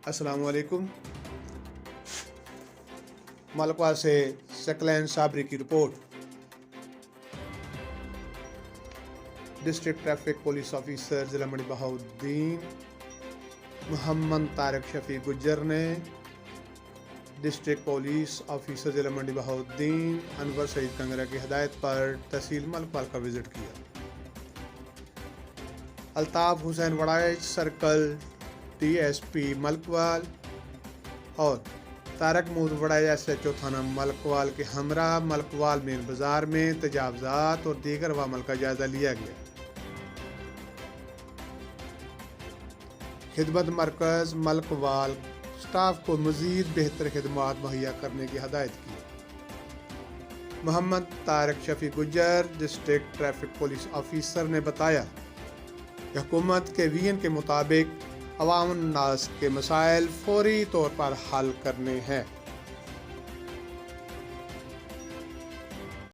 السلام علیکم۔ ملکوال سے سکلین صابری کی report. District traffic police officer ضلع منڈی بہاؤالدین محمد طارق شفیق گجر نے ڈسٹرکٹ پولیس آفیسر ضلع منڈی بہاؤالدین انور سعید کنگرا کی ہدایت پر تحصیل ملکوال کا وزٹ کیا۔ Altaf Hussain Warraich circle D S P Malakwal اور Tariq Mahmood Warraich S H O تھانہ ملکوال کے ہمراہ ملکوال مین بازار میں تجاوزات اور دیگر عوامل کا جائزہ لیا گیا۔ خدمت مرکز ملکوال سٹاف کو مزید بہتر خدمات مہیا کرنے کی ہدایت کی۔ محمد طارق شفیق گجر ڈسٹرکٹ ٹریفک پولیس آفیسر نے بتایا کہ حکومت کے ویژن کے مطابق عوام الناس کے مسائل فوری طور پر حل کرنے ہیں۔